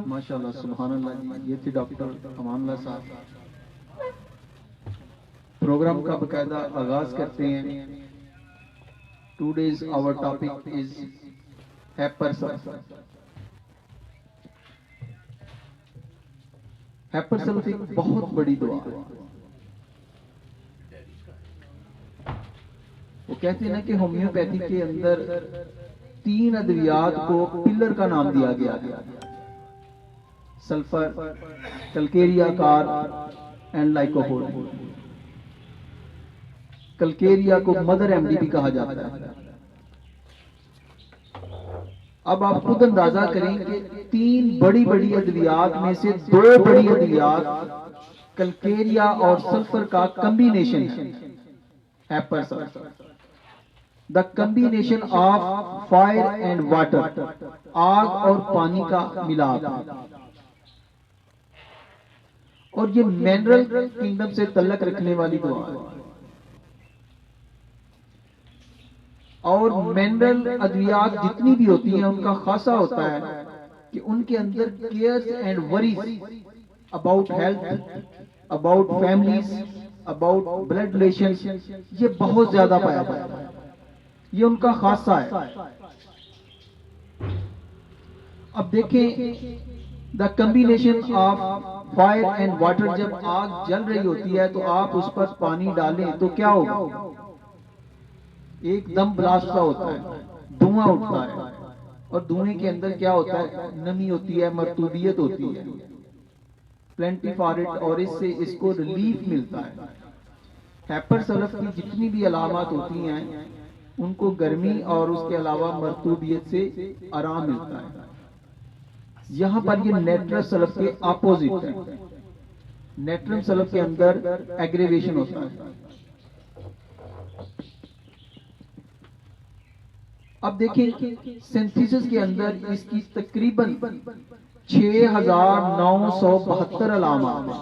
माशाल्लाह सुभान अल्लाह जी। ये थे डॉक्टर अमानुल्लाह साहब। प्रोग्राम का बकायदा आगाज करते हैं। Today's our topic is hepar sulph. Hepar sulph एक बहुत बड़ी दुआ है। वो कहते हैं ना कि होम्योपैथी के अंदर 3 अद्वियात को पिलर का नाम दिया गया। सल्फर, कलकेरिया कार एंड लाइकोपोल। कलकेरिया को मदर एमडी भी कहा जाता है। अब आप खुद अंदाजा करें कि 3 बड़ी बड़ी अद्वियात में से 2 बड़ी अद्वियात कलकेरिया और सल्फर का कॉम्बिनेशन है hepar sulph. The combination of fire and water, आग और पानी का मिलाप। और ये मिनरल किंगडम से तल्लक रखने वाली दुआ है। और मिनरल अद्वियात जितनी भी होती हैं उनका खासा होता है कि उनके अंदर cares and worries about health, about families, about blood relation, ये बहुत ज्यादा पाया जाता है। ये उनका खासा है। अब देखें, the combination of fire and water, जब आग जल रही होती है तो आप उस पर पानी डालें तो क्या होगा? एकदम ब्लास्ट सा होता है, धुआं उठता है। और धुएं के अंदर क्या होता है? नमी होती है, मरतूबियत होती है, प्लेंटी फॉर इट, और इससे इसको रिलीफ मिलता है। हैपर सेल्फ की जितनी भी अलामत होती हैं उनको गर्मी और उसके अलावा मरतूबियत से आराम मिलता है। यहां पर ये नेट्रस सेल्फ के अपोजिट है। नेट्रम सेल्फ के अंदर एग्रीवेशन होता है। अब देखिए, सिंथेसिस के अंदर इसकी तकरीबन 6972 अलामत है।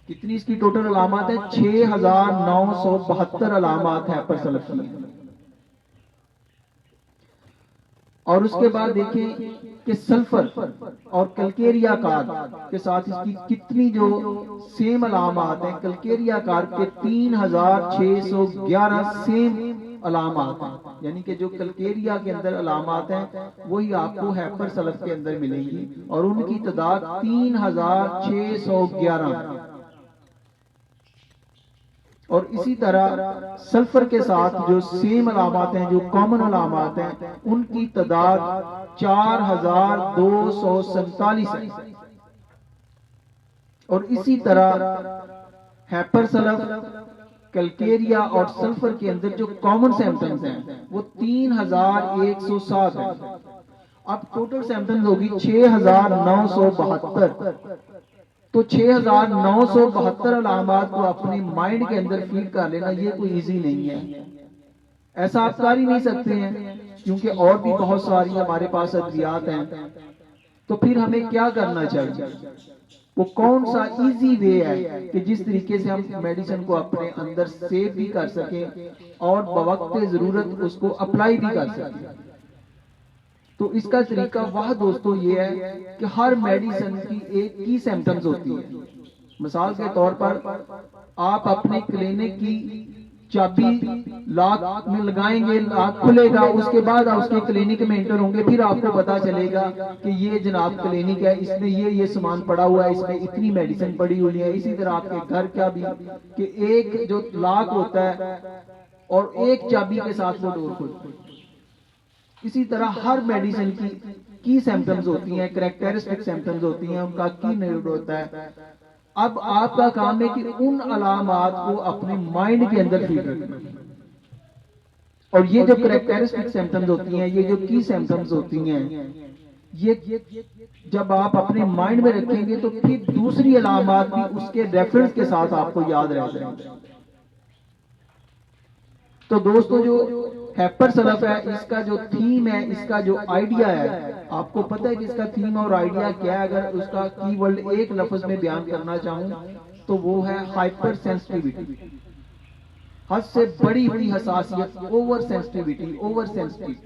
कितनी इसकी टोटल अलामत है? 6972 अलामत है हैपर सेल्फ की। और उसके बाद देखिए कि सल्फर और कलकेरिया कार के साथ इसकी कितनी जो सेम अलामत हैं। कलकेरिया कार के 3611 सेम अलामत हैं, यानी कि जो कलकेरिया के अंदर अलामत हैं वही आपको हैपर सेल्फ के अंदर मिलेंगी, और उनकी तादाद 3611। और इसी तरह सल्फर के साथ जो सेम अलामत हैं, जो कॉमन अलामत हैं, उनकी तादाद 4247 है। और इसी तरह हैपर सेल्फ, कलकेरिया और सल्फर के अंदर जो कॉमन सिम्टम्स हैं वो 3107 है। अब टोटल सिम्टम्स होगी 6972। तो 6972 अलामत को अपने माइंड के अंदर फील कर लेना ये कोई इजी नहीं है। ऐसा आप कर ही नहीं सकते हैं, क्योंकि और भी बहुत सारी हमारे पास अद्वियात हैं। तो फिर हमें क्या करना चाहिए? वो कौन सा इजी वे है कि जिस तरीके से हम मेडिसिन को अपने अंदर सेव भी कर सकें और बवक्त जरूरत उसको अप्लाई भी कर सकें? तो इसका तरीका वह दोस्तों ये है कि हर मेडिसिन की एक की सिम्टम्स होती है। मिसाल के तौर पर आप अपने क्लिनिक की चाबी लॉक में लगाएंगे, लॉक खुलेगा, उसके बाद आप उसके क्लिनिक में एंटर होंगे, फिर आपको पता चलेगा कि ये जनाब क्लिनिक है, इसमें ये सामान पड़ा हुआ है, इसमें इतनी मेडिसिन पड़ी हुई है। इसी तरह आपके घर का भी कि एक जो लॉक होता है और एक चाबी के साथ वो डोर खुलता है। इसी तरह हर मेडिसिन की सिम्टम्स होती हैं, कैरेक्टरिस्टिक सिम्टम्स होती हैं, उनका की नोड होता है। अब आपका काम है कि उन अलामत को अपने माइंड के अंदर फीड रखना। और ये जो कैरेक्टरिस्टिक सिम्टम्स होती हैं, ये जो की सिम्टम्स होती हैं, ये जब आप अपने माइंड में रखेंगे तो फिर दूसरी अलामत भी उसके रेफरेंस के साथ आपको याद रह जाएंगे। तो दोस्तों, जो हैपर सेल्फ है, इसका जो थीम है, इसका जो आइडिया है, आपको पता है कि इसका थीम और आइडिया क्या है? अगर उसका कीवर्ड एक लफ्ज में बयान करना चाहूं तो वो है हाइपर सेंसिटिविटी। हद से बड़ी हुई हसासियत, over sensitivity, over sensitive.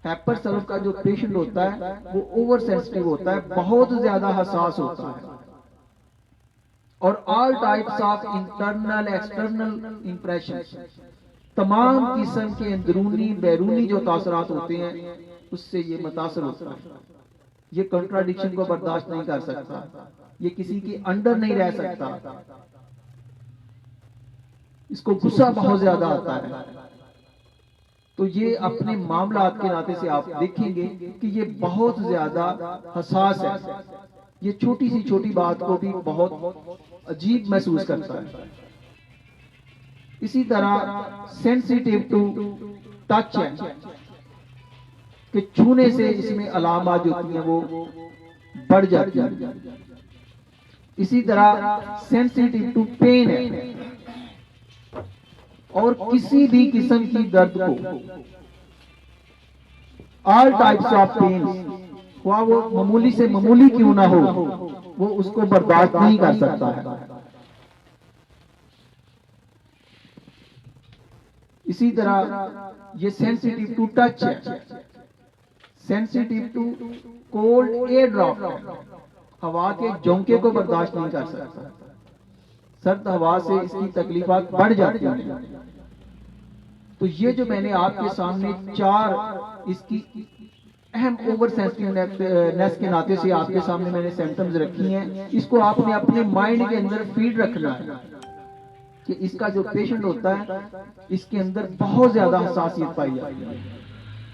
Hepar sulph का जो पेशेंट होता है वो ओवर सेंसिटिव होता है, बहुत ज्यादा हसास होता है, और all types of internal external impression, तमाम किस्म के अंदरूनी बैरूनी जो तासरात होते हैं उससे ये मुतासर होता है। ये कंट्राडिक्शन को बर्दाश्त नहीं कर सकता, ये किसी के अंडर नहीं रह सकता, इसको गुस्सा बहुत ज्यादा आता है। तो ये अपने मामलात के नाते से आप देखेंगे कि ये बहुत ज्यादा हसास है, ये छोटी सी छोटी बात को भी बहुत अजीब महसूस करता है। इसी तरह सेंसिटिव टू टच है कि छूने से इसमें अलामत जो होती हैं वो बढ़ जाती है। इसी तरह सेंसिटिव टू पेन है, और किसी भी किस्म की दर्द को, ऑल टाइप्स ऑफ पेन, हुआ वो मामूली से मामूली क्यों ना हो, वो उसको बर्दाश्त नहीं कर सकता है। इसी तरह ये सेंसिटिव टू टच है, sensitive to cold air drop है, हवा के झोंके को बर्दाश्त नहीं कर सकता, सर्द हवा से इसकी तकलीफात बढ़ जाती हैं। तो ये जो मैंने आपके सामने चार इसकी अहम ओवर सेंसिटिवनेस के नाते से आपके सामने मैंने सिम्टम्स रखी हैं, इसको आपने अपने माइंड के अंदर फीड रखना है कि इसका जो पेशेंट होता है इसके अंदर बहुत ज्यादा हसासियत पाई जाती है।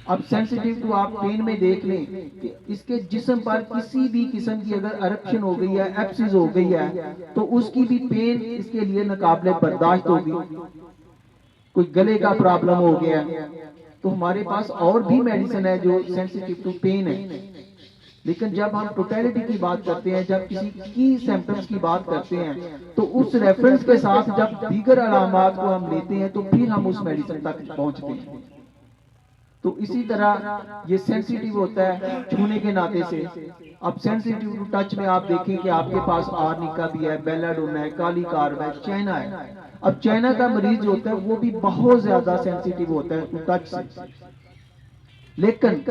अब सेंसिटिव टू आप पेन में देख लें कि इसके जिस्म पर किसी भी किस्म की अगर अरप्शन हो गई है, एब्सिस हो गई है, तो उसकी भी पेन इसके लिए नाकाबिले बर्दाश्त होगी। कोई गले का प्रॉब्लम हो गया, तो हमारे पास और भी मेडिसिन है जो सेंसिटिव टू पेन है। लेकिन जब हम टोटलिटी की बात करते हैं, जब किसी की सिम्टम्स की बात करते हैं, तो उस रेफरेंस के साथ जब दीगर अलामात को हम लेते हैं तो फिर हम उस मेडिसिन तक पहुंचते हैं। तो इसी तरह ये सेंसिटिव होता है छूने के नाते से। अब सेंसिटिव टू टच में आप देखें कि आपके पास आर्निका भी है, बेलाडोना है, काली कार्ब है, चाइना है। अब चाइना का मरीज जो होता है वो भी बहुत ज्यादा सेंसिटिव होता है टू टच से। लेकिन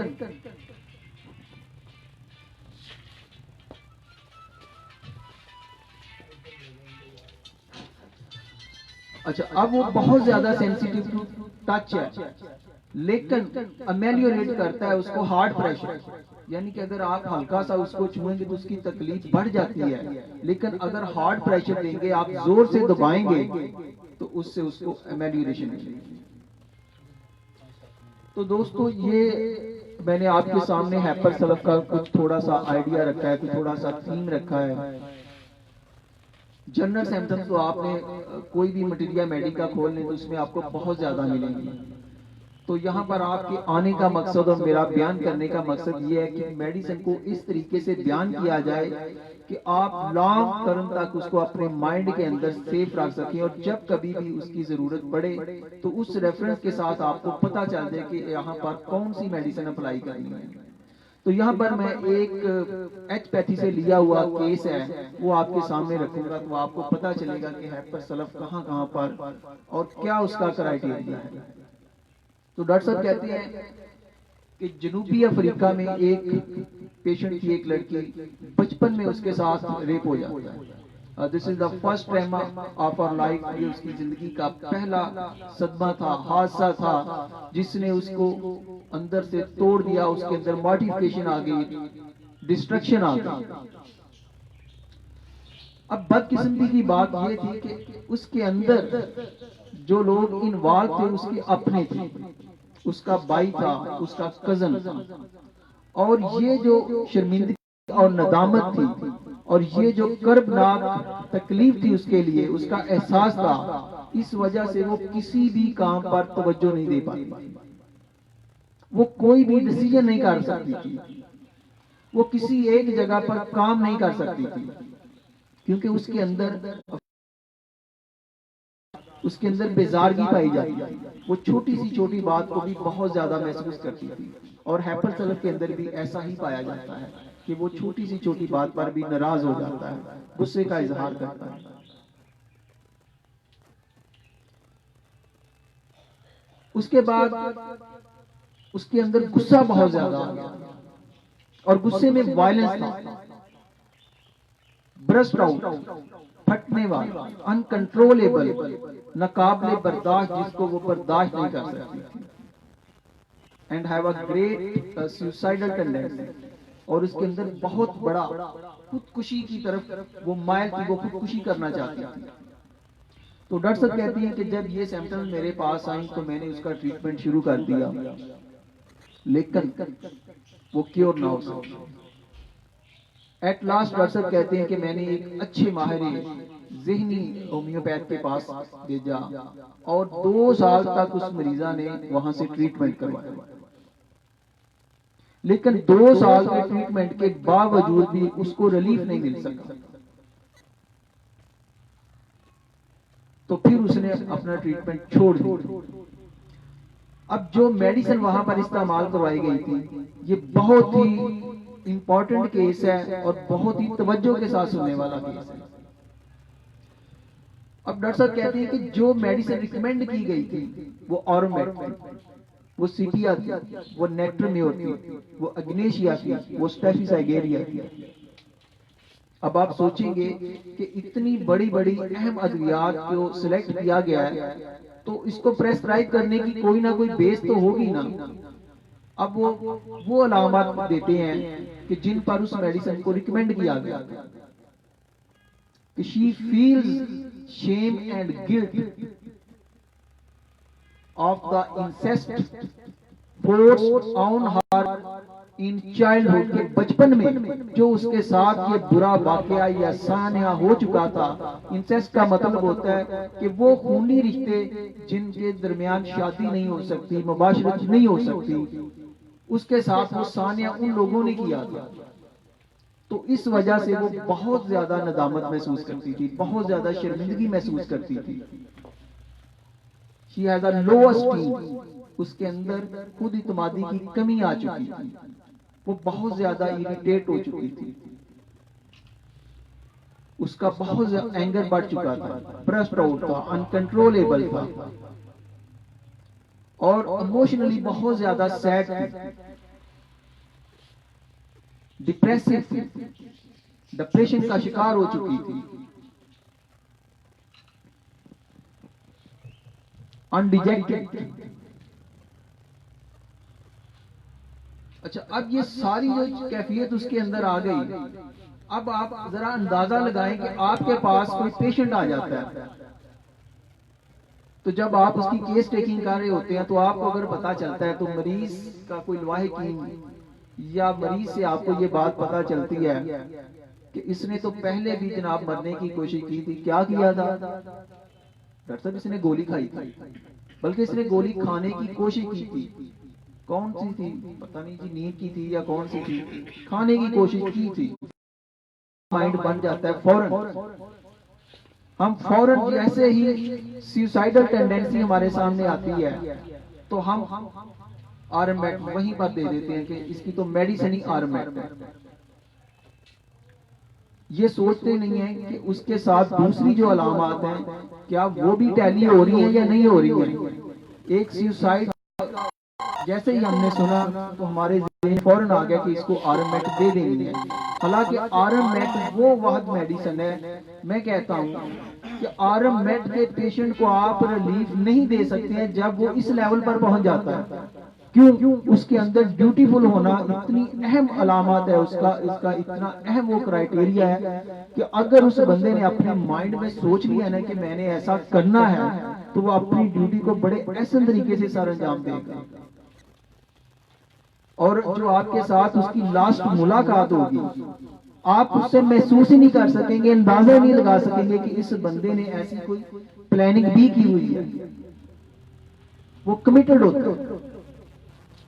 अच्छा, अब वो बहुत ज्यादा सेंसिटिव टू टच है, लेकिन अमेलियोरेट करता है उसको हार्ट प्रेशर, यानी कि अगर आप हल्का सा उसको छुएंगे तो उसकी तकलीफ बढ़ जाती है, लेकिन अगर हार्ट प्रेशर देंगे, आप जोर से दबाएंगे तो उससे उसको अमेलियोरेशन मिलेगी। तो दोस्तों ये मैंने आपके सामने हाइपर सल्फ का कुछ थोड़ा सा आइडिया रखा है, कुछ थोड़ा सा थीम रखा है। जनरल सिम्टम्स तो आपने कोई भी मटीरिया मेडिका खोल लें तो उसमें आपको बहुत ज्यादा मिलेंगी। तो यहाँ पर आपके आने का मकसद और मेरा बयान करने का मकसद ये है कि मेडिसिन को इस तरीके से बयान किया जाए कि आप लॉन्ग टर्म तक उसको अपने माइंड के अंदर सेफ रख सकें, और जब कभी भी उसकी जरूरत पड़े तो उस रेफरेंस के साथ आपको पता चल जाए कि यहाँ पर कौन सी मेडिसिन अप्लाई करनी है। तो यहाँ पर मैं एक एचपैथी से लिया हुआ केस है वो आपके सामने रखूंगा, तो आपको पता चलेगा कि हाइपर सल्फ कहाँ कहाँ पर और क्या उसका क्राइटेरिया है। तो डॉक्टर साहब कहते हैं कि जनूबी अफ्रीका में एक पेशेंट की एक लड़की बचपन में उसके साथ रेप हो जाता है। This is the first time of our life, ये उसकी जिंदगी का पहला सदमा था, हादसा था जिसने उसको अंदर से तोड़ दिया, उसके अंदर मॉडिफिकेशन आ गई, डिस्ट्रक्शन आ गई। अब बदकिस्मती की बात यह थी कि उसके अंदर जो लोग इन्वॉल्व थे उसके अपने थे, उसका भाई था, उसका कजन था, और ये जो शर्मिंदगी और नदामत थी और ये जो कर्बनाक तकलीफ थी उसके लिए, उसका एहसास था, इस वजह से वो किसी भी काम पर तवज्जो नहीं दे पाती, वो कोई भी डिसीजन नहीं कर सकती थी, वो किसी एक जगह पर काम नहीं कर सकती थी, क्योंकि उसके अंदर बेजारगी पाई जाती थी। वो छोटी सी छोटी बात को भी बहुत ज्यादा महसूस करती थी, और हाइपर सल्फ के अंदर भी ऐसा ही पाया जाता है कि वो छोटी सी छोटी बात पर भी नाराज हो जाता है, गुस्से का इजहार करता है। उसके बाद उसके अंदर गुस्सा बहुत ज्यादा आ गया और गुस्से में वायलेंस था, ब्रस्ट आउट, फटने वाला, अनकंट्रोलेबल, नाकाबिले बर्दाश्त, जिसको वो बर्दाश्त नहीं कर सकती थी, and have a great suicidal tendency, और उसके अंदर बहुत बड़ा खुदकुशी की तरफ वो माइल थी, वो खुदकुशी करना चाहती थी। तो डॉक्टर साहब कहती हैं कि जब ये सिम्टम्स मेरे पास आई तो मैंने उसका ट्रीटमेंट शुरू कर दिया, लेकिन वो क्योर ना हो सका। एट लास्ट डॉक्टर साहब कहते हैं कि मैंने एक अच्छे माहिर ज़हनी होम्योपैथ के पास भेजा और 2 साल तक उस मरीजा ने वहां से ट्रीटमेंट करवाया, लेकिन 2 साल के ट्रीटमेंट के बावजूद भी उसको रिलीफ नहीं मिल सका। तो फिर उसने अपना ट्रीटमेंट छोड़ दिया। अब जो मेडिसिन वहां पर इस्तेमाल करवाई गई थी, ये बहुत ही इंपॉर्टेंट केस है और बहुत ही तवज्जो के साथ सुनने वाला केस है। अब डॉक्टर साहब कहते हैं कि जो मेडिसिन रिकमेंड की गई थी वो ऑरोमेट थी, वो सीपिया थी, वो नेट्रोम्योर थी, वो अग्नेशिया थी, वो स्टेफिसाइगेरिया थी। अब आप सोचेंगे कि इतनी बड़ी बड़ी अहम अद्वियात को सिलेक्ट किया गया है तो इसको प्रेस्क्राइब करने की कोई ना कोई बेस तो होगी ना। अब वो अलामत देते हैं कि जिन पर उस मेडिसिन को रिकमेंड किया गया कि she feels shame and guilt of the incest forced on her in childhood, के बचपन में जो उसके साथ ये बुरा वाकया या सान्या हो चुका था। इंसेस्ट का मतलब होता है कि वो खूनी रिश्ते जिनके दरमियान शादी नहीं हो सकती, मुबाशरत नहीं हो सकती, उसके साथ वो सान्या उन लोगों ने किया था। तो इस वजह से वो बहुत ज्यादा नदामत महसूस करती थी, बहुत ज्यादा शर्मिंदगी महसूस करती थी। She has a low esteem, उसके अंदर खुद इत्मीनादी की कमी आ चुकी थी, वो बहुत ज्यादा इरिटेट हो चुकी थी, उसका बहुत ज्यादा एंगर बढ़ चुका था, ब्रस्ट आउट था, अनकंट्रोलेबल था और इमोशनली बहुत ज्यादा सैड थी, डिप्रेसिव थी, डिप्रेशन का शिकार हो चुकी थी, अनडिजेक्टेड। अच्छा, अब ये सारी जो कैफियत उसके अंदर आ गई, अब आप जरा अंदाजा लगाएं कि आपके पास कोई पेशेंट आ जाता है, तो जब आप उसकी केस टेकिंग कर रहे होते हैं तो आपको अगर पता चलता है तो मरीज का कोई लाहिकीन या मरीज से आपको ये बात पता चलती है कि इसने तो पहले भी जनाब मरने की कोशिश की थी। क्या किया था डॉक्टर साहब? इसने गोली खाई थी, बल्कि इसने गोली खाने की कोशिश की थी। कौन सी थी पता नहीं जी, नींद की थी या कौन सी थी, खाने की कोशिश की थी। माइंड बन जाता है फौरन, हम फौरन जैसे ही सुसाइडल टेंडेंसी हमारे सामने आती है तो हम आरएमएट वहीं पर दे देते हैं कि इसकी तो मेडिसिन ही आरएमएट है। ये सोचते नहीं है कि उसके साथ दूसरी जो अलामत हैं क्या वो भी टैली हो रही हैं या नहीं हो रही है। एक सुसाइड जैसे ही हमने सुना तो हमारे ज़हन फौरन आ गया कि इसको आरएमएट दे देंगे। हालांकि आरएमएट वो वाहद मेडिसिन है, मैं कहता हूँ कि आरएमएट के पेशेंट को आप रिलीफ नहीं दे सकते हैं जब वो इस लेवल पर पहुंच जाता है। क्यों? उसके अंदर ड्यूटीफुल होना इतनी अहम अलामत है उसका, इसका इतना अहम वो क्राइटेरिया है कि अगर उस बंदे ने अपने माइंड में सोच लिया ना कि मैंने ऐसा करना है तो वो अपनी ड्यूटी को बड़े ऐसे तरीके से सर अंजाम देगा। और जो आपके साथ उसकी लास्ट मुलाकात होगी आप उससे महसूस ही नहीं कर सकेंगे, अंदाजा नहीं लगा सकेंगे कि इस बंदे ने ऐसी कोई प्लानिंग भी की हुई है। वो कमिटेड होता है,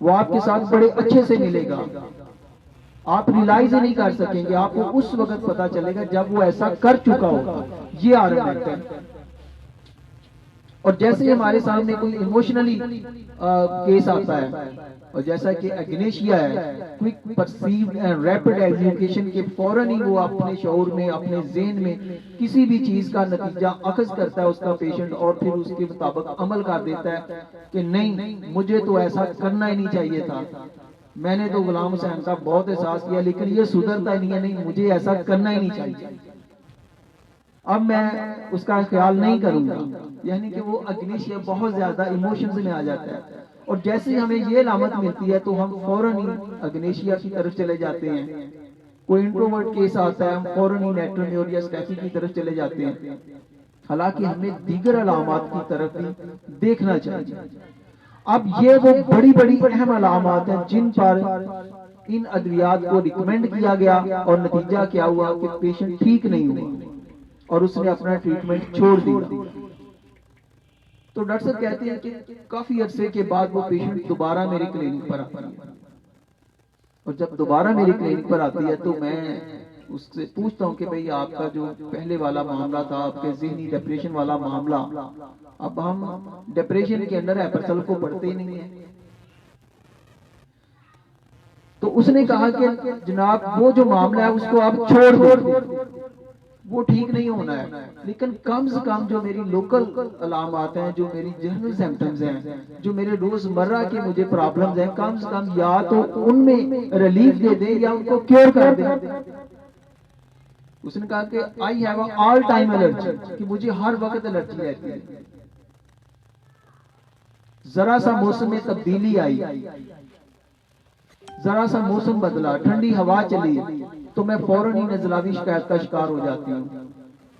वो आपके साथ बड़े अच्छे से मिलेगा, आप रियलाइज ही नहीं कर सकेंगे, आपको उस वक्त पता चलेगा जब वो ऐसा कर चुका होगा। ये आरएमएट है। और जैसे ही हमारे सामने कोई इमोशनली केस आता है, और जैसा कि एग्नेशिया है, quick perceived and rapid execution के फौरन ही वो अपने शऊर में, अपने ज़हन में किसी भी चीज का नतीजा अखज़ करता है उसका पेशेंट, और फिर उसके मुताबिक अमल कर देता है कि नहीं, मुझे तो ऐसा करना ही नहीं चाहिए था, मैंने तो गुलाम हुसैन का बहुत एहसास किया लेकिन ये सुधरता नहीं है, नहीं मुझे ऐसा करना ही नहीं चाहिए, अब मैं उसका ख्याल नहीं करूंगा। यानी कि वो अग्निशिया बहुत ज्यादा इमोशंस में आ जाता है, और जैसे ही हमें ये अलामत मिलती है तो हम फौरन ही अग्नेशिया की तरफ चले जाते हैं। कोई इंट्रोवर्ट केस आता है, हम फौरन ही नेट्रोमियर या स्टैफी की तरफ चले जाते हैं, हालांकि हमें दीगर अलामात की तरफ भी देखना चाहिए। अब ये वो बड़ी बड़ी अहम अलामात हैं जिन पर इन अद्वियात को रिकमेंड किया गया, और नतीजा क्या हुआ कि पेशेंट ठीक नहीं हुआ और उसने अपना ट्रीटमेंट छोड़ दिया। तो डॉक्टर साहब कहते हैं कि काफी अरसे के बाद वो पेशेंट दोबारा मेरी क्लिनिक पर आती है, और जब दोबारा मेरी क्लिनिक पर आती है तो मैं उससे पूछता हूँ कि भाई आपका जो पहले वाला मामला था, आपके ज़हनी डिप्रेशन वाला मामला, अब हम डिप्रेशन के अंदर एपिसोड को पढ़ते ही नहीं है। तो उसने कहा कि जनाब वो जो मामला है उसको आप छोड़ दो, वो ठीक नहीं होना है, लेकिन कम से कम जो मेरी लोकल अलामात हैं, जो मेरी जनरल सिम्टम्स हैं, जो मेरे रोजमर्रा के मुझे प्रॉब्लम्स हैं, कम से कम या तो उनमें रिलीफ दे दें या उनको क्योर कर दें। उसने कहा कि I have all time allergy, कि मुझे हर वक्त एलर्जी रहती है, जरा सा मौसम में तब्दीली आई, जरा सा मौसम बदला, ठंडी हवा चली, तो मैं फौरन ही नज़लावी शिकायत का शिकार हो जाती हूँ,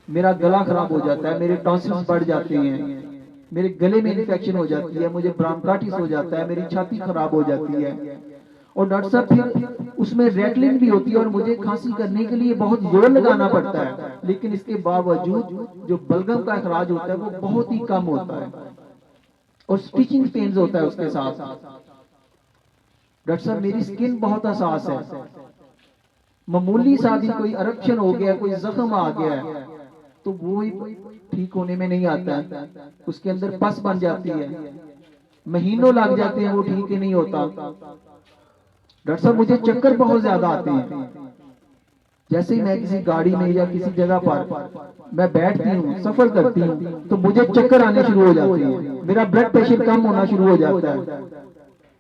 मेरा गला खराब हो जाता है, मेरे टॉन्सिल्स बढ़ जाते हैं, मेरे गले में इन्फेक्शन हो जाती है, मुझे ब्रोंकाइटिस हो जाता है, मेरी छाती खराब हो जाती है, और डॉक्टर साहब फिर उसमें रेटलिंग भी होती है, और मुझे खांसी करने के लिए बहुत जोर लगाना पड़ता है, लेकिन इसके बावजूद जो बलगम का अखराज होता है वो बहुत ही कम होता है, और स्टिचिंग पेन्स होता है उसके साथ। डॉक्टर साहब मेरी स्किन बहुत हसास है, मामूली सा भी कोई अरप्शन हो गया, कोई जख्म आ गया है, तो वो ही ठीक होने में नहीं आता है, उसके अंदर पस बन जाती है, महीनों लग जाते हैं, वो ठीक ही नहीं होता। डॉक्टर साहब मुझे चक्कर बहुत ज्यादा आते हैं, जैसे ही मैं किसी गाड़ी में या किसी जगह पर मैं बैठती हूँ, सफर करती हूँ, तो मुझे चक्कर आने शुरू हो जाते हैं, मेरा ब्लड प्रेशर कम होना शुरू हो जाता है।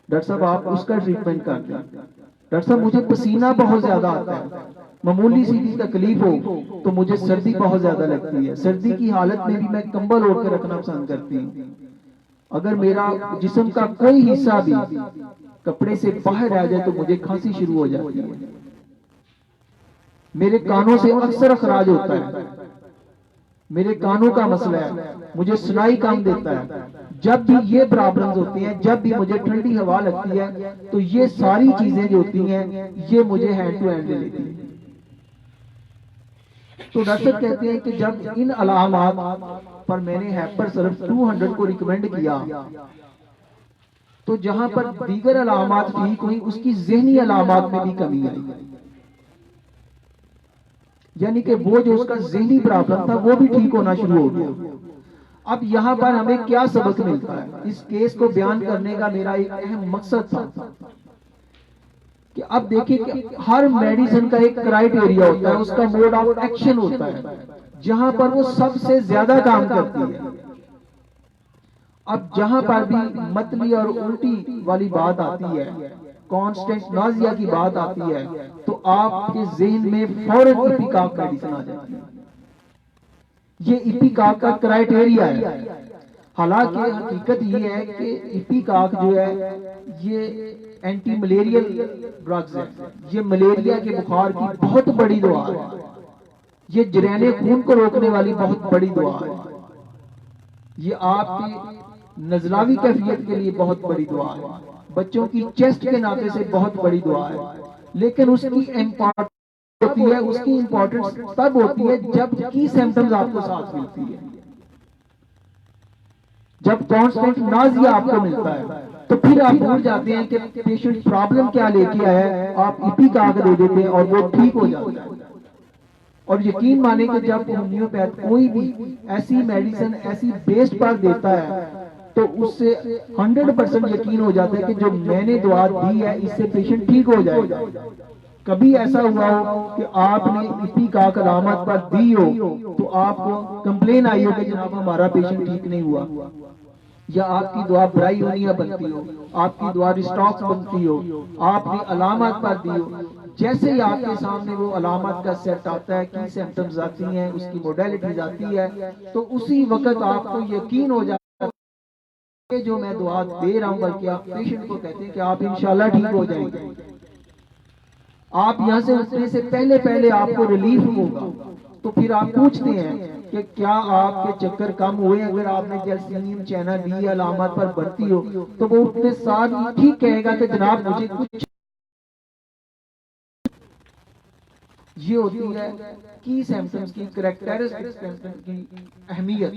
डॉक्टर साहब आप उसका ट्रीटमेंट करते हैं। डॉक्टर साहब मुझे पसीना बहुत ज्यादा आता है, मामूली सी भी तकलीफ हो तो मुझे सर्दी बहुत ज्यादा लगती है, सर्दी की हालत में भी मैं कंबल ओढ़ के रखना पसंद करती हूँ, अगर मेरा जिस्म का कोई हिस्सा भी कपड़े से बाहर आ जाए तो मुझे खांसी शुरू हो जाती है, मेरे कानों से अक्सर खराज होता है, मेरे कानों का मसला है, मुझे सुनाई कम देता है, जब भी ये प्रॉब्लम्स होती हैं, जब भी मुझे ठंडी हवा लगती है, तो ये सारी चीजें जो होती हैं ये मुझे हैंड टू हैंड लेती है। तो डॉक्टर कहते हैं कि जब इन अलामात पर मैंने हैपर सर्फ 200 को रिकमेंड किया, तो जहां पर दीगर अलामात ठीक हुई, उसकी ज़हनी अलामात में भी कमी आई, यानी कि वो जो उसका ज़हनी प्रॉब्लम था वो भी ठीक होना शुरू हो गया। अब यहाँ पर हमें क्या सबक मिलता है, इस केस को बयान करने का मेरा एक अहम मकसद था कि अब देखिए कि हर मेडिसिन का एक क्राइटेरिया होता है, उसका मोड ऑफ एक्शन होता है, जहां पर वो सबसे ज्यादा काम करती है। अब जहां पर भी मतली और उल्टी वाली बात आती है, कांस्टेंट नाजिया की बात आती है, तो आपके ज़हन में फौरन इपिकाक मेडिसिन आ जाती है। ये इपिकाक का क्राइटेरिया है। हालांकि हकीकत ये है कि इपिकाक जो है ये एंटी मलेरियल ड्रग्स है, ये मलेरिया के बुखार की बहुत बड़ी दवा है, ये जरैने खून को रोकने वाली बहुत बड़ी दवा है, ये आपकी नज़लावी कैफियत के लिए बहुत बड़ी दुआ है, बच्चों की चेस्ट के नाते से बहुत बड़ी दुआ है, लेकिन उसकी इम्पोर्टेंस होती है, उसकी इम्पोर्टेंस तब होती है जब की सिम्टम्स आपको साथ मिलती है, जब कांस्टेंट नाजिया आपको मिलता है, तो फिर आप भूल जाते हैं कि पेशेंट प्रॉब्लम क्या लेके आया है, आप इपिकाक दे देते हैं और वो ठीक हो जाता है। और यकीन माने कि जब होम्योपैथ कोई भी ऐसी मेडिसिन ऐसी बेस्ड पर देता है तो उससे 100% यकीन हो जाता है कि जो मैंने दवा दी है इससे पेशेंट ठीक हो जाएगा। कभी ऐसा हुआ हो कि आपने इत्तिकाक अलामत पर दी हो तो आपको कंप्लेन आई हो कि जनाब हमारा पेशेंट ठीक नहीं हुआ, या आपकी दुआ ब्रायोनिया बनती हो, आपकी दुआ रिस्टॉक्स बनती हो, आपने अलामत पर दी हो, जैसे ही आपके सामने वो अलामत का सेट आता है की सिम्टम्स आती हैं, उसकी मोडेलिटीज आती है, तो उसी वक्त आपको यकीन हो जाता है कि जो मैं दुआ दे रहा हूं, बल्कि आप पेशेंट को कहते हैं कि आप इंशाल्लाह ठीक हो जाएंगे। आप यहाँ से उठने से पहले पहले आपको रिलीफ होगा। तो फिर आप पूछते हैं कि क्या आपके चक्कर कम हुए? अगर आपने जैल्सीनियम चैना ली अलामत पर बढ़ती हो तो वो उठने साथ ही ठीक कहेगा कि जनाब मुझे कुछ। ये होती है की सिम्टम्स की, कैरेक्टरिस्टिक सिम्टम्स की अहमियत।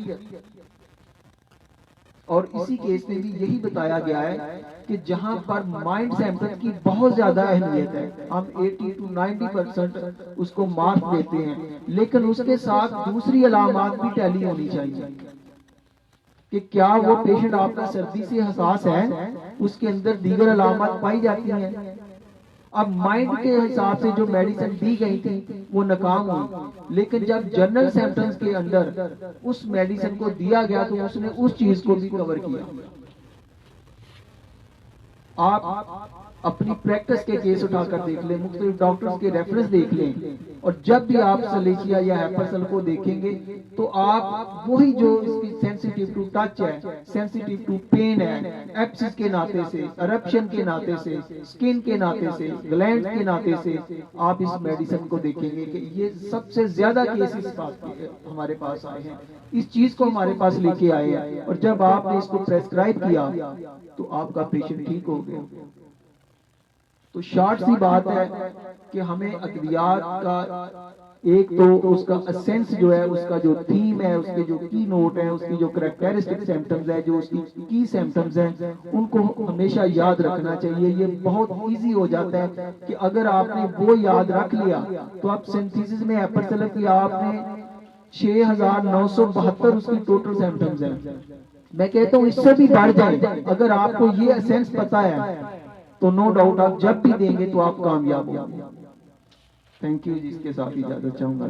और इसी केस में भी यही बताया गया है कि जहां पर माइंड सिम्टम्स की बहुत ज्यादा अहमियत है, हम 80 to 90% उसको मार्क देते हैं, लेकिन उसके साथ दूसरी अलामत भी टैली होनी चाहिए कि क्या वो पेशेंट आपका सर्दी से हसास है, उसके अंदर दीगर अलामत पाई जाती हैं। अब माइंड के हिसाब से जो मेडिसिन दी गई थी वो नाकाम हुई, लेकिन जब जनरल सिम्टम्स के अंदर उस मेडिसिन को दिया गया तो उसने उस चीज को भी कवर किया। आप अपनी प्रैक्टिस के केस उठाकर देख लें, मुख्तलिफ डॉक्टर्स के रेफरेंस देख लें, और जब भी आप सलेशिया या हेपरसल को देखेंगे तो आप वही जो इसकी सेंसिटिव टू टच है, सेंसिटिव टू पेन है, एप्सिस के नाते से, अरप्शन के नाते से, स्किन के नाते से, ग्लैंड के नाते से, आप इस मेडिसिन को देखेंगे कि ये सबसे ज्यादा केसेस हमारे पास आए हैं, इस चीज को हमारे पास लेके आए हैं, और जब आपने इसको प्रेस्क्राइब किया तो आपका पेशेंट ठीक हो गया। तो शॉर्ट सी बात है कि हमें अद्वियात का एक तो उसका एसेंस जो है, उसका जो थीम है, उसके जो की नोट है, उसकी जो कैरेक्टरिस्टिक सिम्टम्स है, जो उसकी की सिम्टम्स हैं, उनको हमेशा याद रखना चाहिए। ये बहुत इजी हो जाता है कि अगर आपने वो याद रख लिया तो आप सिंथेसिस में हेपरसेलर की आपने 6972 उसकी टोटल सिम्टम्स हैं। मैं कहता हूँ इससे भी बढ़ जाए, अगर आपको ये एसेंस पता है तो नो डाउट आप जब भी देंगे तो आप कामयाब होंगे। थैंक यू, जिसके साथ इजाजत चाहूंगा।